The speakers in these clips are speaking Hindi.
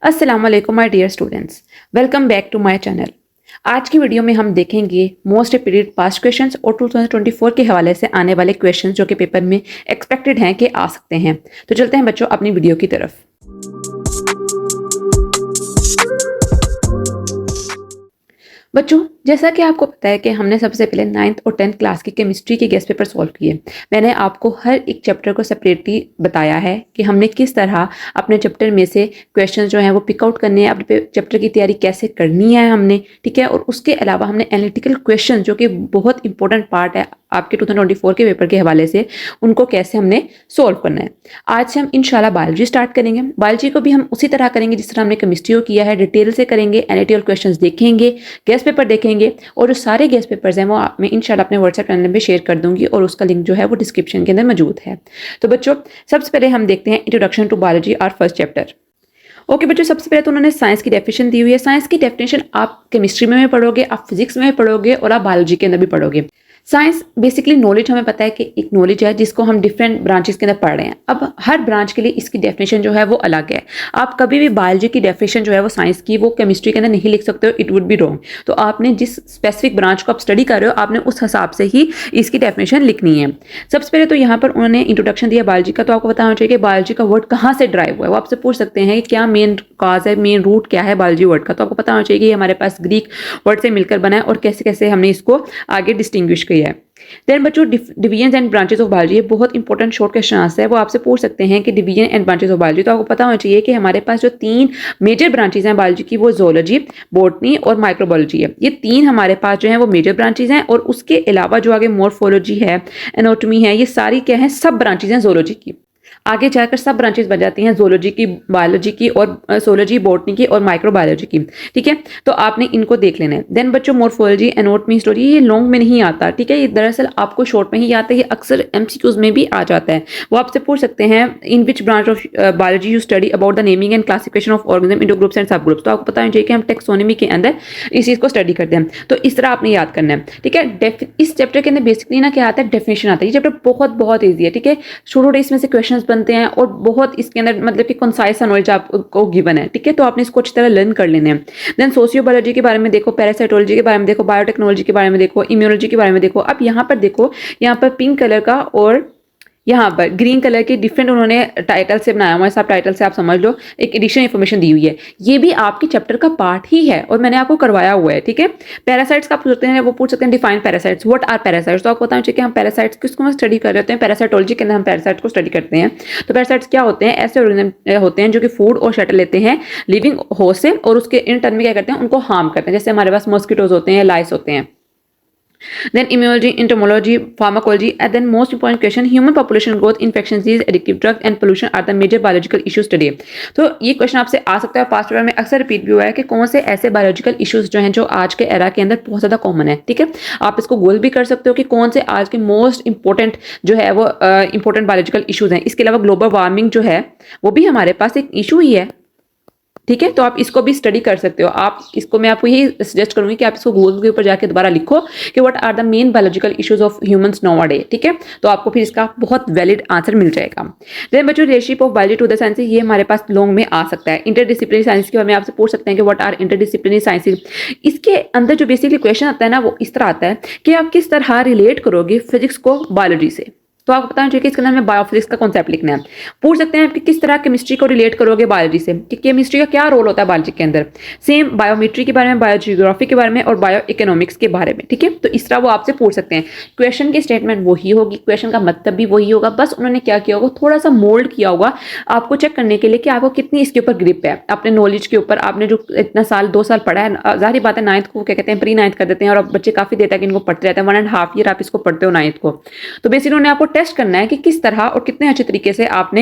अस्सलाम वालेकुम my dear students, welcome back to my channel. आज की वीडियो में हम देखेंगे मोस्ट रिपीटेड पास्ट क्वेश्चंस और 2024 के हवाले से आने वाले क्वेश्चंस जो कि पेपर में एक्सपेक्टेड हैं कि आ सकते हैं। तो चलते हैं बच्चों अपनी वीडियो की तरफ। बच्चों, जैसा कि आपको पता है कि हमने सबसे पहले 9th और 10th क्लास की केमिस्ट्री के गेस्ट पेपर सॉल्व किए। मैंने आपको हर एक चैप्टर को सेपरेटली बताया है कि हमने किस तरह अपने चैप्टर में से क्वेश्चंस जो हैं वो पिक आउट करने हैं, अपने चैप्टर की तैयारी कैसे करनी है हमने, ठीक है। और उसके अलावा हमने एनालिटिकल क्वेश्चन जो कि बहुत इंपॉर्टेंट पार्ट है आपके 2024 के पेपर के हवाले से, उनको कैसे हमने सोल्व करना है। आज से हम इंशाल्लाह बायोलॉजी स्टार्ट करेंगे। बायोलॉजी को भी हम उसी तरह करेंगे जिस तरह हमने केमिस्ट्री को किया है, डिटेल से करेंगे, एनालिटिकल क्वेश्चंस देखेंगे, गेस्ट पेपर देखेंगे और जो सारे गेस्ट पेपर्स हैं वो मैं इंशाल्लाह अपने व्हाट्सएप चैनल में शेयर कर दूंगी और उसका लिंक जो है वो डिस्क्रिप्शन के अंदर मौजूद है। तो बच्चों, सबसे पहले हम देखते हैं इंट्रोडक्शन टू बायोलॉजी और फर्स्ट चैप्टर। ओके बच्चों, सबसे पहले तो उन्होंने साइंस की डेफिनेशन दी हुई है। साइंस की डेफिनेशन आप केमिस्ट्री में भी पढ़ोगे, आप फिजिक्स में भी पढ़ोगे और आप बायोलॉजी के अंदर भी पढ़ोगे। साइंस बेसिकली नॉलेज, हमें पता है कि एक नॉलेज है जिसको हम डिफरेंट ब्रांचेस के अंदर पढ़ रहे हैं। अब हर ब्रांच के लिए इसकी डेफिनेशन जो है वो अलग है। आप कभी भी बायोलॉजी की डेफिनेशन जो है वो साइंस की वो केमिस्ट्री के अंदर नहीं लिख सकते हो, इट वुड बी रॉन्ग। तो आपने जिस स्पेसिफिक ब्रांच को आप स्टडी कर रहे हो, आपने उस हिसाब से ही इसकी डेफिनेशन लिखनी है। सबसे पहले तो यहाँ पर उन्होंने इंट्रोडक्शन दिया बायोलॉजी का, तो आपको पता होना चाहिए कि बायोलॉजी का वर्ड कहाँ से ड्राइव हुआ है। वो आपसे पूछ सकते हैं कि क्या मेन कॉज है, मेन रूट क्या है बायोलॉजी वर्ड का। तो आपको पता होना चाहिए कि हमारे पास ग्रीक वर्ड से मिलकर बना है और कैसे कैसे हमने इसको आगे डिस्टिंग्विश किया है। देन बच्चों, division and branches of biology, बहुत इंपॉर्टेंट शॉर्ट क्वेश्चन आता है। वो आपसे पूछ सकते हैं कि division and branches of biology. तो आपको पता होना चाहिए कि हमारे पास जो 3 मेजर ब्रांचेस हैं बायोलॉजी की, वो जोलॉजी, बॉटनी और माइक्रोबायोलॉजी है। ये 3 हमारे पास जो है वो मेजर ब्रांचेस हैं और उसके अलावा जो आगे मॉर्फोलॉजी है, एनाटॉमी है, ये सारी क्या है, सब ब्रांचेस हैं जोलॉजी की। आगे जाकर सब ब्रांचेस बन जाती हैं जोलॉजी की, बायोलॉजी की और सोलॉजी, बॉटनी की और माइक्रोबायोलॉजी की, ठीक है। तो आपने इनको देख लेना है। देन बच्चों, मॉर्फोलॉजी, एनाटॉमी, हिस्टोरी, ये लॉन्ग में नहीं आता, ठीक है। ये दरअसल आपको शॉर्ट में ही आता है, ये अक्सर एमसीक्यूज में भी आ जाता है। वो आपसे पूछ सकते हैं in which branch of biology you study about the naming and classification of organism into groups and sub groups. तो आपको पता होना चाहिए कि हम टेक्सोनॉमी के अंदर इस चीज को स्टडी करते हैं। तो इस तरह आपने याद करना है, ठीक है। इस चैप्टर के अंदर बेसिकली ना क्या आता है, डेफिनेशन आता है। ये चैप्टर बहुत ईजी है, ठीक है। छोटे इसमें से क्वेश्चन बनते हैं और बहुत इसके अंदर मतलब कि कंसाइज सा नॉलेज आपको गिवन है, ठीक है। तो आपने इसको अच्छी तरह लर्न कर लेने हैं। देन सोशियोबायोलॉजी के बारे में देखो, पैरासाइटोलॉजी के बारे में देखो, बायोटेक्नोलॉजी के बारे में देखो, इम्यूनोलॉजी के बारे में देखो। अब यहाँ पर देखो, यहाँ पर पिंक कलर का और यहाँ पर ग्रीन कलर के डिफरेंट उन्होंने टाइटल से बनाया हुआ है। सब टाइटल से आप समझ लो, एक एडिशनल इन्फॉर्मेशन दी हुई है। ये भी आपके चैप्टर का पार्ट ही है और मैंने आपको करवाया हुआ है, ठीक है। पैरासाइट्स का पूछते हैं, वो पूछ सकते हैं define parasites, what are parasites. तो आपको बताना चाहिए कि हम पैरासाइट्स किसको हम स्टडी कर रहे होते हैं। पैरासाइटोलॉजी के अंदर हम पैरासाइट्स को स्टडी करते हैं। तो पैरासाइट्स क्या होते हैं, ऐसे ऑर्गेनिज्म होते हैं जो कि फूड और शेल्टर लेते हैं लिविंग होस्ट से और उसके इन टर्न में क्या करते हैं, उनको हार्म करते हैं। जैसे हमारे पास मॉस्किटोज होते हैं, लाइस होते हैं। Then immunology, entomology, pharmacology, and then most important question, human population growth, infectious disease, addictive drugs and pollution are the major biological issues today. तो ये क्वेश्चन आपसे आ सकता है, पास्ट पेपर में अक्सर रिपीट भी हुआ है कि कौन से ऐसे बायोलॉजिकल इश्यूज जो हैं जो आज के एरा के अंदर बहुत ज़्यादा कॉमन है, ठीक है। आप इसको गोल भी कर सकते हो कि कौन से आज के मोस्ट इंपॉर्टेंट जो है वो इंपॉर्टेंट बायोलॉजिकल इश्यूज हैं। इसके अलावा ग्लोबल वार्मिंग जो है वो भी हमारे पास एक इशू ही है, ठीक है। तो आप इसको भी स्टडी कर सकते हो। आप इसको, मैं आपको यही सजेस्ट करूंगी कि आप इसको गूगल के ऊपर जाके दोबारा लिखो कि what are the main biological issues of humans nowadays, ठीक है। तो आपको फिर इसका बहुत वैलिड आंसर मिल जाएगा। देन बच्चों, relationship of biology to the sciences, ये हमारे पास लॉन्ग में आ सकता है। इंटरडिसिप्लिनरी साइंस के बारे में आपसे पूछ सकते हैं कि व्हाट आर इंटरडिसिप्लिनरी साइंसेस। इसके अंदर जो बेसिकली क्वेश्चन आता है ना, वो इस तरह आता है कि आप किस तरह रिलेट करोगे फिजिक्स को बायोलॉजी से। तो आपको पता चाहिए कि इसके अंदर में बायोफिजिक्स का कॉन्सेप्ट लिखना है। पूछ सकते हैं कि किस तरह केमिस्ट्री को रिलेट करोगे बायोलॉजी से, कि केमिस्ट्री का क्या रोल होता है बायोलॉजी के अंदर। सेम बायोमेट्री के बारे में, बायोजियोग्राफी के बारे में और बायो इकोनॉमिक्स के बारे में, ठीक है। तो इस तरह वो आपसे पूछ सकते हैं। क्वेश्चन की स्टेटमेंट वही होगी, क्वेश्चन का मतलब भी वही होगा, बस उन्होंने क्या किया होगा, थोड़ा सा मोल्ड किया होगा आपको चेक करने के लिए कि आपको कितनी इसके ऊपर ग्रिप है, अपने नॉलेज के ऊपर। आपने जो इतना साल 2 साल पढ़ा है, जाहिर बात है 9th को क्या कहते हैं, प्री 9th कर देते हैं और अब बच्चे काफी देर तक इनको पढ़ते रहते हैं। 1.5 ईयर आप इसको पढ़ते हो 9th को। तो बेसिकली उन्होंने आपको टेस्ट करना है कि किस तरह और कितने अच्छे तरीके से आपने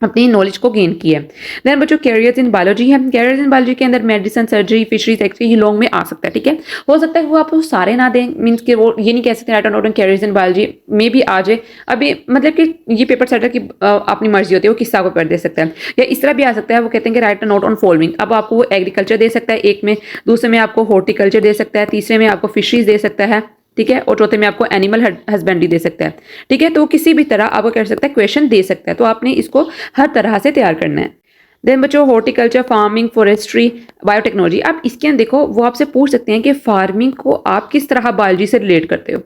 अपनी नॉलेज को गेन की है। देन बच्चों, कैरियर्स इन बायोलॉजी है। कैरियर्स इन बायोलॉजी के अंदर मेडिसिन, सर्जरी, फिशरीज, एक्सरे, ये लॉन्ग में आ सकता है, ठीक है। हो सकता है वो आपको सारे ना दें, मीन्स कि वो ये नहीं कह सकते right note on carriers in biology में भी आ जाए। अभी मतलब कि ये पेपर सेटर की अपनी मर्जी होती है, वो किस्सा को पेपर दे सकता है। या इस तरह भी आ सकता है, वो कहते हैं कि राइट नोट ऑन फॉलोइंग। अब आपको वो एग्रीकल्चर दे सकता है एक में, दूसरे में आपको हॉर्टिकल्चर दे सकता है, तीसरे में आपको फिशरीज दे सकता है, ठीक है, और चौथे में आपको एनिमल हस्बेंड्री दे सकता है, ठीक है। तो किसी भी तरह आपको कह सकता है क्वेश्चन दे सकता है, तो आपने इसको हर तरह से तैयार करना है। देन बच्चों हॉर्टिकल्चर, फार्मिंग, फॉरेस्ट्री, बायोटेक्नोलॉजी। अब इसके अंदर देखो वो आपसे पूछ सकते हैं कि फार्मिंग को आप किस तरह बायोलॉजी से रिलेट करते हो।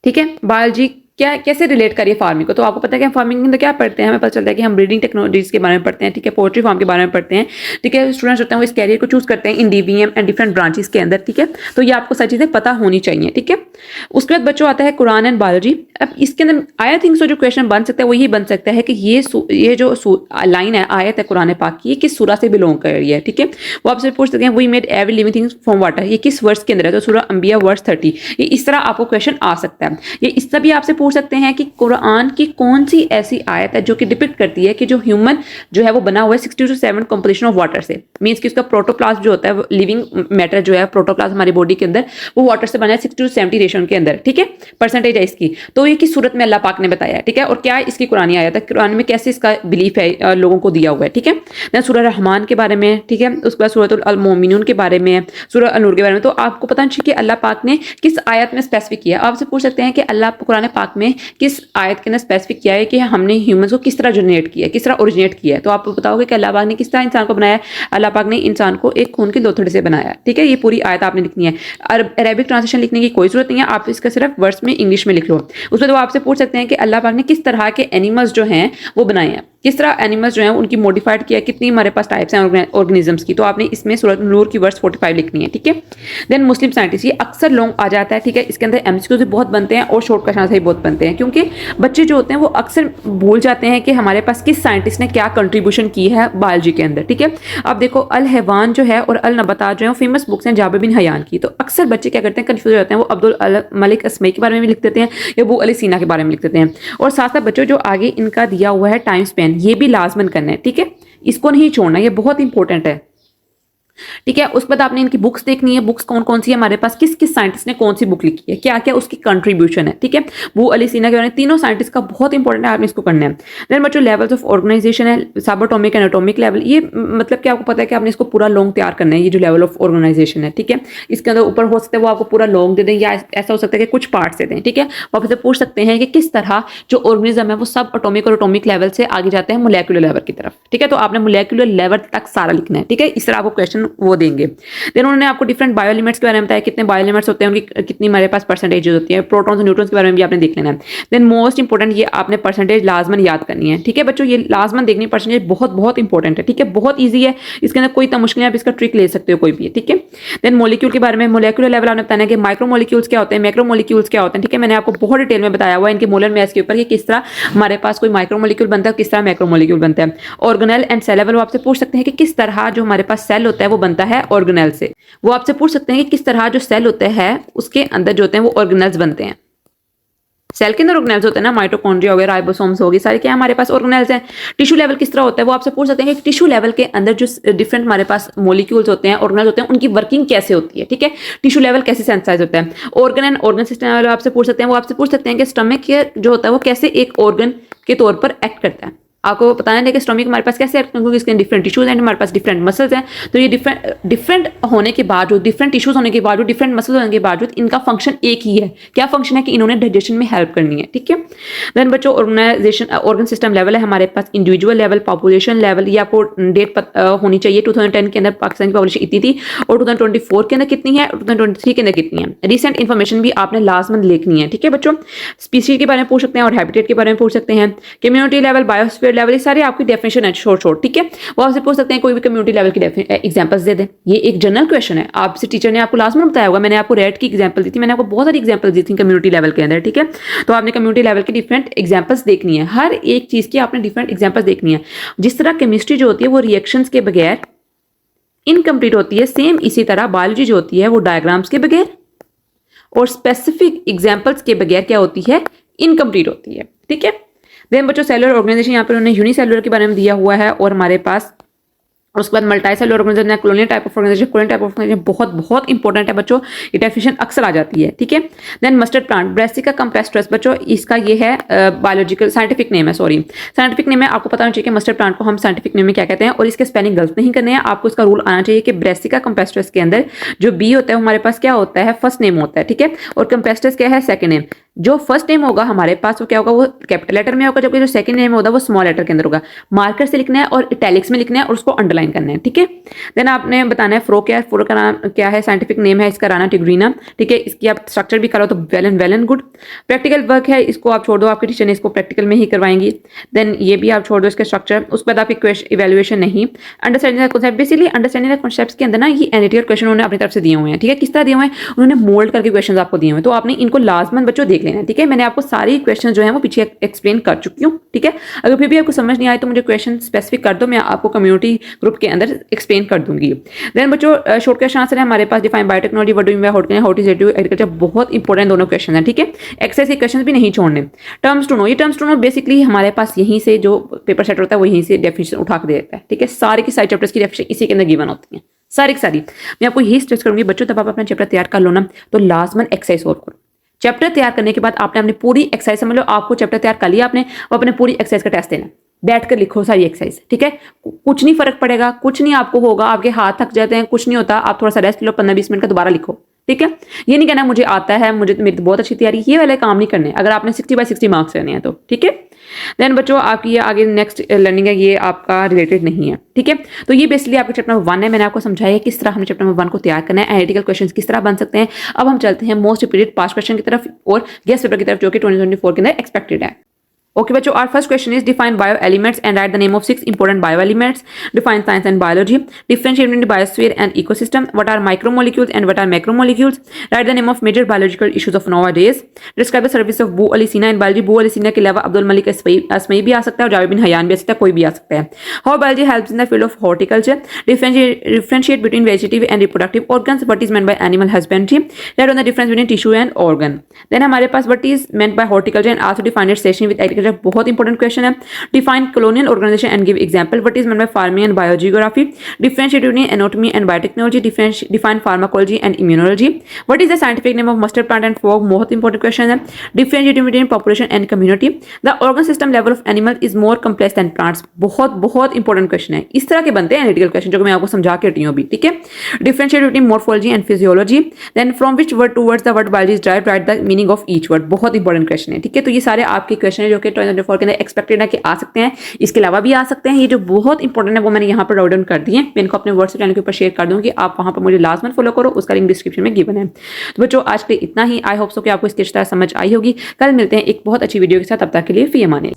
ठीक है, बायोलॉजी क्या कैसे रिलेट करिए फार्मिंग को। तो आपको पता है कि हम फार्मिंग के अंदर क्या पढ़ते हैं, हमें पता चलता है कि हम ब्रीडिंग टेक्नोलॉजीज के बारे में पढ़ते हैं। ठीक है, पोल्ट्री फार्म के बारे में पढ़ते हैं। ठीक है, स्टूडेंट्स होते हैं वो इस कैरियर को चूज करते हैं इन डीवीएम एंड डिफरेंट ब्रांचेस के अंदर। ठीक है, तो ये आपको सारी चीजें पता होनी चाहिए। ठीक है, उसके बाद बच्चों आता है कुरान एंड बायोलॉजी। अब इसके अंदर आई थिंक सो जो क्वेश्चन बन सकता है वो यही बन सकता है कि ये जो लाइन है, आयत है कुरान पाक की, ये किस सूरा से बिलोंग कर रही है। ठीक है, वो आपसे पूछ सकते हैं we made every living things from water, ये किस वर्स के अंदर है। तो सूरा अंबिया वर्स 30। ये इस तरह आपको क्वेश्चन आ सकता है। ये इस तरह भी आपसे पूछ सकते हैं कि कुरान की कौन सी ऐसी आयत है जो कि डिपिक्ट करती है कि जो ह्यूमन जो है वो बना हुआ है 60 to 7 कंपोजिशन ऑफ वाटर से। मींस कि उसका प्रोटोप्लाज्म जो होता है, लिविंग मैटर जो है प्रोटोप्लाज्म हमारी बॉडी के अंदर, वो वाटर से बना है 60 to 70 रेशियो के अंदर। ठीक है, परसेंटेज है इसकी। तो ये किस सूरत में अल्लाह पाक ने बताया है। ठीक है, और क्या इसकी कुरानी आयत है, कुरान में कैसे इसका बिलीफ है लोगों को दिया हुआ है। ठीक है, देन सूरह रहमान के बारे में। ठीक है, उसके बाद सूरह अल मोमिनून के बारे में, सूरह अन-नूर के बारे में। तो आपको पता चाहिए कि अल्लाह पाक ने किस आयत में स्पेसिफिक किया। आपसे पूछ सकते हैं कि अल्लाह कुरान पाक में किस आयत के अंदर स्पेसिफिक किया है कि हमने ह्यूमंस को किस तरह जनरेट किया है, किस तरह ओरिजिनेट किया है। तो आप बताओगे कि अल्लाह पाक ने किस तरह इंसान को बनाया है। अल्लाह पाक ने इंसान को एक खून की लोथड़ी से बनाया। ठीक है, ये पूरी आयत आपने लिखनी है। अरबिक ट्रांसलेशन लिखने की कोई जरूरत नहीं है, आप इसका सिर्फ वर्ड्स में इंग्लिश में लिख लो। उसमें तो आपसे पूछ सकते हैं कि अल्लाह पाक ने किस तरह के एनिमल्स जो हैं वो बनाए हैं, किस तरह एनिमल्स जो हैं उनकी मॉडिफाइड किया, कितनी हमारे पास टाइप्स हैं ऑर्गेनिजम्स की। तो आपने इसमें सूरह नूर की वर्स 45 लिखनी है। ठीक है, देन मुस्लिम साइंटिस्ट, ये अक्सर लॉन्ग आ जाता है। ठीक है, इसके अंदर एमसीक्यूज भी बहुत बनते हैं और शॉर्ट क्वेश्चन भी बहुत बनते हैं, क्योंकि बच्चे जो होते हैं वो अक्सर भूल जाते हैं कि हमारे पास किस साइंटिस्ट ने क्या कंट्रीब्यूशन की है बायोलॉजी के अंदर। ठीक है, अब देखो अल हैवान जो है और अल नबातात जो है फेमस बुक्स हैं जाबिर बिन हयान की। तो अक्सर बच्चे क्या करते हैं, कंफ्यूज हो जाते हैं, वो अब्दुल मलिक अस्मई के बारे में लिख देते हैं या अबू अली सीना के बारे में लिख देते हैं। और साथ साथ बच्चों जो आगे इनका दिया हुआ है टाइम स्पेन, ये भी लाजमन करना है। ठीक है, इसको नहीं छोड़ना, ये बहुत इंपॉर्टेंट है। ठीक है, उसके बाद आपने इनकी बुक्स देखनी है, बुक्स कौन कौन सी है हमारे पास, किस किस साइंटिस्ट ने कौन सी बुक लिखी है, क्या क्या उसकी कंट्रीब्यूशन है। ठीक है, वो अली सीना के बारे में तीनों साइंटिस्ट का बहुत इंपॉर्टेंट है, आपने इसको करना है। देन बच्चों लेवल्स ऑफ ऑर्गेनाइजेशन है, सबएटॉमिक एंड एटॉमिक लेवल। ये मतलब कि आपको पता है कि आपने इसको पूरा लॉन्ग तैयार करना है, ये जो लेवल ऑफ ऑर्गेनाइजेशन है। ठीक है, इसके अंदर ऊपर हो सकता है वो आपको पूरा लॉन्ग दे दें, या ऐसा हो सकता है कि कुछ पार्ट से दें। ठीक है, वो आपसे पूछ सकते हैं कि किस तरह जो ऑर्गेनिज्म है वो सब एटॉमिक और एटॉमिक लेवल से आगे जाते हैं मोलेकुलर लेवल की तरफ। ठीक है, तो आपने मोलेकुलर लेवल तक सारा लिखना है। ठीक है, इस तरह आपको क्वेश्चन वो देंगे। देन उन्होंने आपको डिफरेंट बायो एलिमेंट्स के बारे में बताया, कितने बायो एलिमेंट्स होते हैं, उनकी कितनी हमारे पास परसेंटेजेस होती है, प्रोटॉन्स और न्यूट्रॉन्स के बारे में भी आपने देख लेना है। देन मोस्ट इंपॉर्टेंट, ये आपने परसेंटेज लाजमन याद करनी है। ठीक है बच्चों, ये लाजमन देखनी, परसेंटेज बहुत बहुत इंपॉर्टेंट है। ठीक है, बहुत ईजी है, इसके अंदर कोई मुश्किल है, आप इसका ट्रिक ले सकते हो कोई भी। ठीक है, देन मोलिक्यूल के बारे में, मोलेकुलर लेवल आपने बताना है कि माइक्रो मोलिक्यूल्स क्या होते हैं, मैक्रो मोलिक्यूल्स क्या होते हैं। ठीक है, मैंने आपको बहुत डिटेल में बताया हुआ है इनके मोलर मास के ऊपर कि किस तरह हमारे पास कोई माइक्रो मोलिक्यूल बनता है, किस तरह मैक्रो मोलिक्यूल बनता है। ऑर्गेनेल एंड सेल लेवल, वो आपसे पूछ सकते हैं कि किस तरह जो हमारे पास सेल होता है वो बनता है ऑर्गेनेल से। वो आपसे पूछ सकते हैं कि किस तरह जो सेल होते हैं उसके अंदर जो होते हैं वो ऑर्गेनेल्स बनते हैं। सेल के अंदर ऑर्गेनेल्स होते हैं ना, माइटोकॉन्ड्रिया हो गया, राइबोसोम्स हो गए, सारे क्या हमारे पास ऑर्गेनेल्स हैं। टिश्यू लेवल किस तरह होता है वो आपसे पूछ सकते हैं कि टिश्यू लेवल के अंदर जो डिफरेंट हमारे पास मॉलिक्यूल्स होते हैं, ऑर्गेनेल्स होते हैं, उनकी वर्किंग कैसे होती है। ठीक है, टिश्यू लेवल कैसे सेंसाइज होता है। Organ and organ system level आपसे पूछ सकते हैं, वो आपसे पूछ सकते हैं कि स्टमक जो होता है वो कैसे एक ऑर्गन के तौर पर एक्ट करता है। आपको बताना है कि स्टमक हमारे पास कैसे एक्ट, क्योंकि इसके डिफरेंट टिश्यूज हैं, हमारे पास डिफरेंट मसल्स हैं। तो ये डिफरेंट होने के बावजूद, डिफरेंट टिश्यूज होने के बावजूद, डिफरेंट मसल्स होने के बावजूद इनका फंक्शन एक ही है। क्या फंक्शन है कि इन्होंने डाइजेशन में हेल्प करनी है। ठीक है, देन बच्चों ऑर्गेनाइजेशन ऑर्गन सिस्टम लेवल है हमारे पास, इंडिविजुअल लेवल, पॉपुलेशन लेवल। ये आपको डेट होनी चाहिए, 2010 के अंदर पाकिस्तान की पॉपुलेशन इतनी थी और 2024 के अंदर कितनी है, 2023 के अंदर कितनी है। रिसेंट इन्फॉर्मेशन भी आपने लाजमन लिखनी है। ठीक है बच्चों, स्पीशीज के बारे में पूछ सकते हैं और हैबिटेट के बारे में पूछ सकते हैं। कम्युनिटी लेवल, बायोस्फीयर लेवल, ये सारे आपकी डेफिनेशन है शॉर्ट शॉर्ट। ठीक है, वो आपसे पूछ सकते हैं कोई भी कम्युनिटी लेवल की एग्जांपल्स दे दें। ये एक जनरल क्वेश्चन है, आपसे टीचर ने आपको लास्ट में बताया होगा, मैंने आपको रेड की एग्जांपल दी थी, मैंने आपको बहुत सारी एग्जांपल दी थी कम्युनिटी लेवल के अंदर। ठीक है, तो आपने कम्युनिटी लेवल की डिफरेंट एग्जांपल्स देखनी है, हर एक चीज की आपने डिफरेंट एग्जांपल्स देखनी है। जिस तरह केमिस्ट्री जो होती है वो रिएक्शंस के बगैर इनकम्प्लीट होती है, सेम इसी तरह बायोलॉजी जो होती है वो डायग्राम्स के बगैर और स्पेसिफिक एग्जांपल्स के बगैर क्या होती है, इनकम्प्लीट होती है। ठीक है, देन बच्चों सेलुलर ऑर्गेनाइजेशन यहाँ पर उन्होंने यूनिसेलुलर के बारे में दिया हुआ है, और हमारे पास उसके बाद मल्टी सेलुलर ऑर्गेनाइजेशन है, colonial type of organisation. Colonial type of organisation बहुत बहुत इंपॉर्टेंट है बच्चों, ये डेफिनेशन अक्सर आ जाती है। ठीक है, देन मस्टर्ड प्लांट, ब्रासिका कंप्रेस्ट्रस बच्चों, इसका ये है बायोलॉजिकल साइंटिफिक नेम है, सॉरी साइंटिफिक नेम है। आपको पता होना चाहिए कि मस्टर्ड प्लांट को हम साइंटिफिक नेम में क्या कहते हैं, और इसके स्पेलिंग गलत नहीं करने हैं। आपको इसका रूल आना चाहिए कि ब्रासिका कंप्रेस्ट्रस के अंदर जो बी होता है हमारे पास क्या होता है, फर्स्ट नेम होता है। ठीक है, और कंप्रेस्ट्रस क्या है, सेकंड नेम। जो फर्स्ट नेम होगा हमारे पास वो क्या होगा, वो कैपिटल लेटर में होगा, जबकि जो सेकंड नेम होगा वो स्मॉल लेटर के अंदर होगा। मार्कर से लिखना है और इटैलिक्स में लिखना है और उसको अंडरलाइन करना है, ठीक है। देन आपने बताना है फ्रो क्या है, फ्रो का नाम क्या है, साइंटिफिक नेम है इसका राना टिग्रीना, ठीक है। इसकी आप स्ट्रक्चर भी करो तो well and good. Practical work है, इसको आप छोड़ दो, आपके टीचर ने इसको प्रैक्टिकल में ही करवाएंगी। देन ये भी आप छोड़ दो इसके स्ट्रक्चर, उसके बाद आपकी क्वेश्चन इवेल्युएशन नहीं। Understanding the concept, basically understanding the concepts के अंदर ना ये एनालिटिकल क्वेश्चन उन्होंने अपनी तरफ से दिए हुए हैं, ठीक है। किस तरह दिए हुए हैं, उन्होंने मोल्ड करके क्वेश्चन आपको दिए हुए हैं, तो आपने इनको लाजमन बच्चों देख लेना है, ठीक है। मैंने आपको सारी क्वेश्चन जो है वो पीछे एक्सप्लेन कर चुकी हूँ, ठीक है। अगर फिर भी आपको समझ नहीं आए तो मुझे क्वेश्चन स्पेसिफिक कर दो, मैं आपको कम्युनिटी ग्रुप के अंदर एक्सप्लेन कर दूंगी। देन बच्चों शॉर्ट क्वेश्चन आंसर है हमारे पास, define biotechnology, what do you mean by horticulture, how is it agriculture, बहुत इंपॉर्टेंट दोनों क्वेश्चन है, ठीक है। एक्सरसाइज के क्वेश्चन भी नहीं छोड़ने। टर्म्स टू नो, ये टर्म्स टू नो बेसिकली हमारे पास यहीं से जो पेपर सेट होता है वो यहीं से डेफिनेशन उठा के देता है, ठीक है। सारे की सारी चैप्टर्स की डेफिनेशन इसी के अंदर गिवन होती है, सारी की सारी। मैं आपको यही स्ट्रेस करूंगी बच्चों, तब आप अपना चैप्टर तैयार कर लो ना तो लाजमन एक्सरसाइज और करो। चैप्टर तैयार करने के बाद आपने अपनी पूरी एक्सरसाइज, समझ लो आपको चैप्टर तैयार कर लिया आपने, वो अपने पूरी एक्सरसाइज का टेस्ट देना, बैठ कर लिखो सारी एक्सरसाइज, ठीक है। कुछ नहीं फर्क पड़ेगा, कुछ नहीं आपको होगा, आपके हाथ थक जाते हैं, कुछ नहीं होता, आप थोड़ा सा रेस्ट लो 15-20 मिनट का, दोबारा लिखो, ठीक है। ये नहीं कहना मुझे आता है, मुझे तो मेरी तो बहुत अच्छी तैयारी, ये वाले काम नहीं करने अगर आपने 60/60 मार्क्स लेने हैं तो, ठीक है। देन बच्चों आपकी ये आगे नेक्स्ट लर्निंग है, ये आपका रिलेटेड नहीं है, ठीक है। तो ये बेसिकली आपका चैप्टर नंबर 1 है, मैंने आपको समझाया है किस तरह हमने चैप्टर नंबर 1 को तैयार करना है, एनालिटिकल क्वेश्चंस किस तरह बन सकते हैं। अब हम चलते हैं मोस्ट रिपीटेड पास्ट क्वेश्चन की तरफ और गेस्ट पेपर की तरफ, जो कि 2024 के अंदर एक्सपेक्टेड है। Okay, बच्चों, our first question is define bioelements and write the name of 6 important bioelements. Define science and biology. Differentiate between the biosphere and ecosystem. What are micromolecules and what are macromolecules? Write the name of major biological issues of nowadays. Describe the service of Boo Ali Sina in biology. Boo Ali Sina के अलावा अब्दुल मलिक असमई भी आ सकता है और जावेद बिन हयान भी आ सकता है, कोई भी आ सकता है। How biology helps in the field of horticulture. Differentiate between vegetative and reproductive organs. What is meant by animal husbandry? Write on the difference between tissue and organ. Then हमारे पास what is meant by horticulture and also define its relation with agriculture. बहुत इंपॉर्टेंट क्वेश्चन है। Define colonial organisation and give example. What is meant by farming and biogeography. Differentiate between anatomy and biotechnology. Define pharmacology and immunology. What is the scientific name of mustard plant and frog, बहुत इंपॉर्टेंट क्वेश्चन है। Differentiate between population and community. The organ system level of animal is more complex than plants, बहुत इंपॉर्टेंट क्वेश्चन है। इस तरह के बनते हैं एनालिटिकल क्वेश्चन, जो कि मैं आपको समझा के हटी हूं अभी, ठीक है। Differentiate between morphology and physiology. Then from which word towards the word biology is derived, write the meaning of each word, बहुत इंपॉर्टेंट क्वेश्चन है, ठीक है। तो ये सारे आपके क्वेश्चन है जो कि 2024 के अंदर एक्सपेक्टेड है कि आ सकते हैं, इसके अलावा भी आ सकते हैं। ये जो बहुत इंपॉर्टेंट है वो मैंने यहाँ पर नोट डाउन कर दिए हैं, मैं इनको अपने व्हाट्सएप चैनल के ऊपर शेयर कर दूंगी, आप वहां पर मुझे लाजमन फॉलो करो, उसका लिंक डिस्क्रिप्शन में गिवन है। तो बच्चों आज के लिए इतना ही, आई होप सो कि आपको इसकी तरह समझ आई होगी। कल मिलते हैं एक बहुत अच्छी वीडियो के साथ, तब तक के लिए फी अमान।